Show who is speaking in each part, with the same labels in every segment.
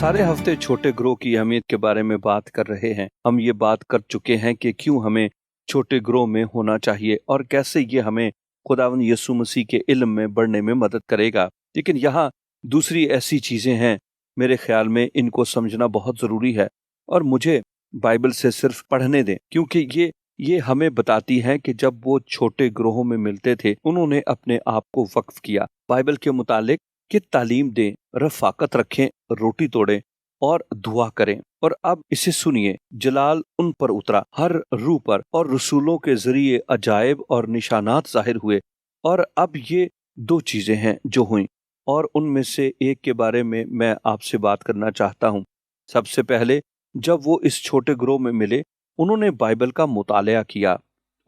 Speaker 1: सारे हफ्ते छोटे ग्रोह की अहमियत के बारे में बात कर रहे हैं। हम ये बात कर चुके हैं कि क्यों हमें छोटे ग्रोह में होना चाहिए और कैसे ये हमें खुदावंद यीशु मसीह के इल्म में बढ़ने में मदद करेगा। लेकिन यहाँ दूसरी ऐसी चीजें हैं, मेरे ख्याल में इनको समझना बहुत जरूरी है और मुझे बाइबल से सिर्फ पढ़ने दें, क्योंकि ये हमें बताती हैं कि जब वो छोटे ग्रोहों में मिलते थे उन्होंने अपने आप को वक्फ किया बाइबल के मुतालिक कि तालीम दें, रफाकत रखें, रोटी तोड़ें और दुआ करें। और अब इसे सुनिए, जलाल उन पर उतरा हर रूह पर और रसूलों के जरिए अजायब और निशानात जाहिर हुए। और अब ये दो चीजें हैं जो हुई और उनमें से एक के बारे में मैं आपसे बात करना चाहता हूँ। सबसे पहले जब वो इस छोटे ग्रोह में मिले उन्होंने बाइबल का मुतालिया किया,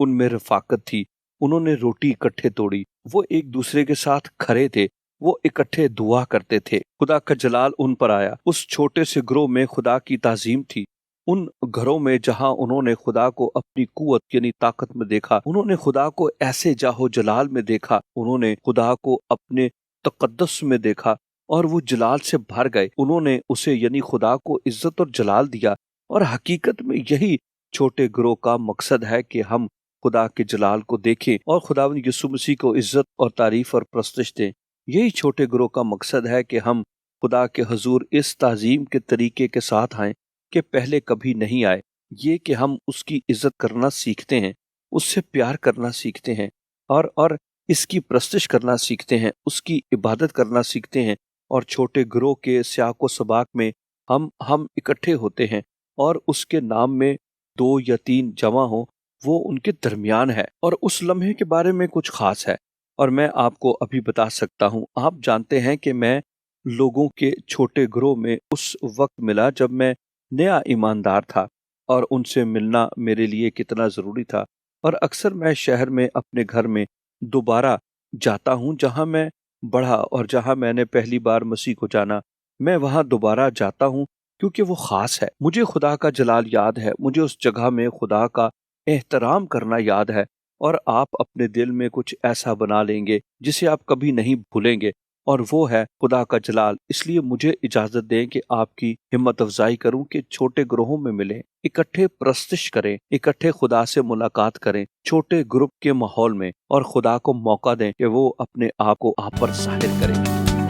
Speaker 1: उनमें रफाकत थी, उन्होंने रोटी इकट्ठे तोड़ी, वो एक दूसरे के साथ खड़े थे, वो इकट्ठे दुआ करते थे। खुदा का जलाल उन पर आया। उस छोटे से ग्रोह में खुदा की ताजीम थी। उन घरों में जहां उन्होंने खुदा को अपनी कुवत यानी ताकत में देखा, उन्होंने खुदा को ऐसे जाहो जलाल में देखा, उन्होंने खुदा को अपने तकद्दस में देखा और वो जलाल से भर गए। उन्होंने उसे यानी खुदा को इज्जत और जलाल दिया। और हकीकत में यही छोटे ग्रोह का मकसद है कि हम खुदा के जलाल को देखें और खुदावंद यीशु मसीह को इज्जत और तारीफ और प्रस्तिश दें। यही छोटे ग्रोह का मकसद है कि हम खुदा के हुजूर इस ताजीम के तरीके के साथ आए कि पहले कभी नहीं आए। ये कि हम उसकी इज्जत करना सीखते हैं, उससे प्यार करना सीखते हैं और इसकी प्रस्तिश करना सीखते हैं, उसकी इबादत करना सीखते हैं। और छोटे ग्रोह के स्याको सबाक में हम इकट्ठे होते हैं और उसके नाम में 2 या 3 जमा हो, वो उनके दरमियान है और उस लम्हे के बारे में कुछ खास है। और मैं आपको अभी बता सकता हूँ। आप जानते हैं कि मैं लोगों के छोटे ग्रोह में उस वक्त मिला जब मैं नया ईमानदार था और उनसे मिलना मेरे लिए कितना जरूरी था। और अक्सर मैं शहर में अपने घर में दोबारा जाता हूँ जहाँ मैं बढ़ा और जहाँ मैंने पहली बार मसीह को जाना, मैं वहाँ दोबारा जाता हूँ क्योंकि वो खास है। मुझे खुदा का जलाल याद है, मुझे उस जगह में खुदा का एहतराम करना याद है। और आप अपने दिल में कुछ ऐसा बना लेंगे जिसे आप कभी नहीं भूलेंगे, और वो है खुदा का जलाल। इसलिए मुझे इजाजत दें कि आपकी हिम्मत अफजाई करूं कि छोटे ग्रोहों में मिलें, इकट्ठे प्रस्तिश करें, इकट्ठे खुदा से मुलाकात करें, छोटे ग्रुप के माहौल में, और खुदा को मौका दें कि वो अपने आप को आप पर जाहिर करें।